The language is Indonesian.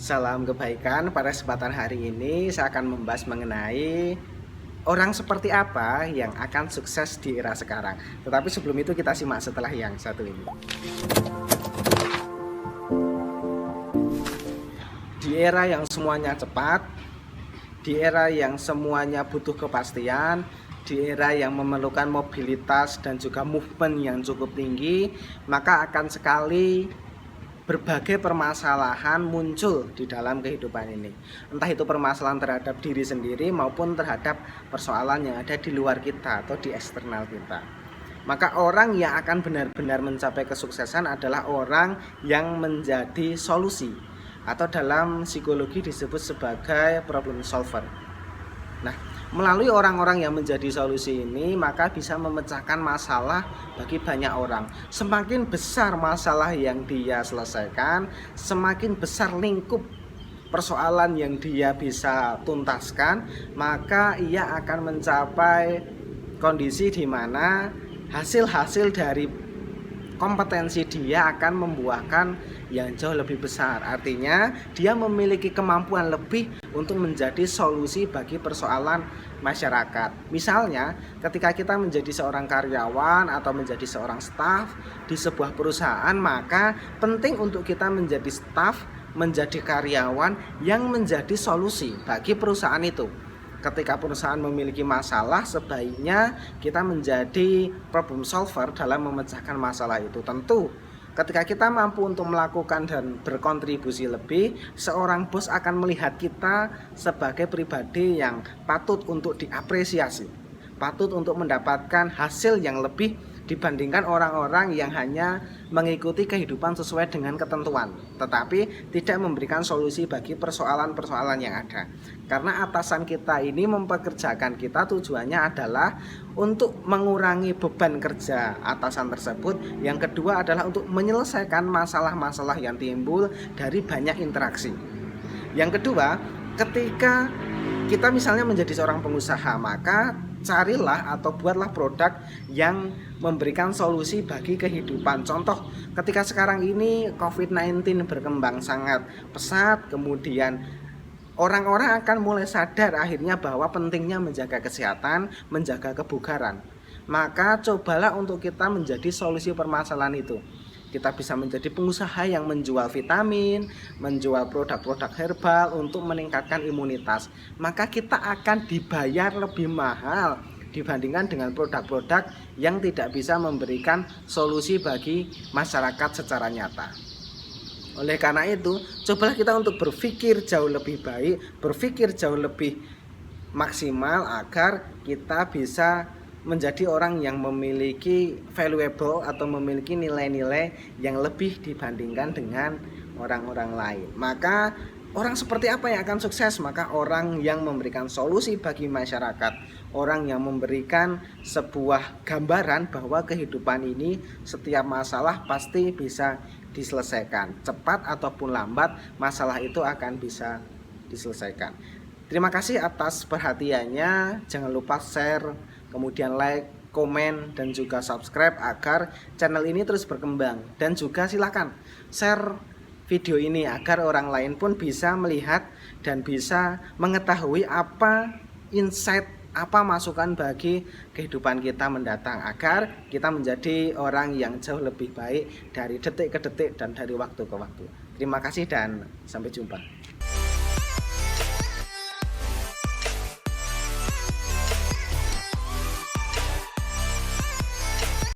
Salam kebaikan. Pada kesempatan hari ini saya akan membahas mengenai orang seperti apa yang akan sukses di era sekarang. Tetapi sebelum itu kita simak setelah yang satu ini. Di era yang semuanya cepat, di era yang semuanya butuh kepastian, di era yang memerlukan mobilitas dan juga movement yang cukup tinggi, maka akan sekali berbagai permasalahan muncul di dalam kehidupan ini. Entah itu permasalahan terhadap diri sendiri maupun terhadap persoalan yang ada di luar kita atau di eksternal kita. Maka orang yang akan benar-benar mencapai kesuksesan adalah orang yang menjadi solusi, atau dalam psikologi disebut sebagai problem solver. Nah, melalui orang-orang yang menjadi solusi ini, maka bisa memecahkan masalah bagi banyak orang. Semakin besar masalah yang dia selesaikan, semakin besar lingkup persoalan yang dia bisa tuntaskan, maka ia akan mencapai kondisi di mana hasil-hasil dari kompetensi dia akan membuahkan yang jauh lebih besar. Artinya dia memiliki kemampuan lebih untuk menjadi solusi bagi persoalan masyarakat. Misalnya ketika kita menjadi seorang karyawan atau menjadi seorang staf di sebuah perusahaan, maka penting untuk kita menjadi staf, menjadi karyawan yang menjadi solusi bagi perusahaan itu. Ketika perusahaan memiliki masalah, sebaiknya kita menjadi problem solver dalam memecahkan masalah itu. Tentu ketika kita mampu untuk melakukan dan berkontribusi lebih, seorang bos akan melihat kita sebagai pribadi yang patut untuk diapresiasi, patut untuk mendapatkan hasil yang lebih dibandingkan orang-orang yang hanya mengikuti kehidupan sesuai dengan ketentuan, tetapi tidak memberikan solusi bagi persoalan-persoalan yang ada. Karena atasan kita ini mempekerjakan kita, tujuannya adalah untuk mengurangi beban kerja atasan tersebut. Yang kedua adalah untuk menyelesaikan masalah-masalah yang timbul dari banyak interaksi. Yang kedua, ketika kita misalnya menjadi seorang pengusaha, maka carilah atau buatlah produk yang memberikan solusi bagi kehidupan. Contoh, ketika sekarang ini COVID-19 berkembang sangat pesat, kemudian orang-orang akan mulai sadar akhirnya bahwa pentingnya menjaga kesehatan, menjaga kebugaran. Maka cobalah untuk kita menjadi solusi permasalahan itu. Kita bisa menjadi pengusaha yang menjual vitamin, menjual produk-produk herbal untuk meningkatkan imunitas. Maka kita akan dibayar lebih mahal dibandingkan dengan produk-produk yang tidak bisa memberikan solusi bagi masyarakat secara nyata. Oleh karena itu, cobalah kita untuk berpikir jauh lebih baik, berpikir jauh lebih maksimal agar kita bisa menjadi orang yang memiliki valuable atau memiliki nilai-nilai yang lebih dibandingkan dengan orang-orang lain. Maka orang seperti apa yang akan sukses? Maka orang yang memberikan solusi bagi masyarakat, orang yang memberikan sebuah gambaran bahwa kehidupan ini setiap masalah pasti bisa diselesaikan. Cepat ataupun lambat, masalah itu akan bisa diselesaikan. Terima kasih atas perhatiannya. Jangan lupa share, kemudian like, komen, dan juga subscribe agar channel ini terus berkembang. Dan juga silakan share video ini agar orang lain pun bisa melihat dan bisa mengetahui apa insight, apa masukan bagi kehidupan kita mendatang, agar kita menjadi orang yang jauh lebih baik dari detik ke detik dan dari waktu ke waktu. Terima kasih dan sampai jumpa.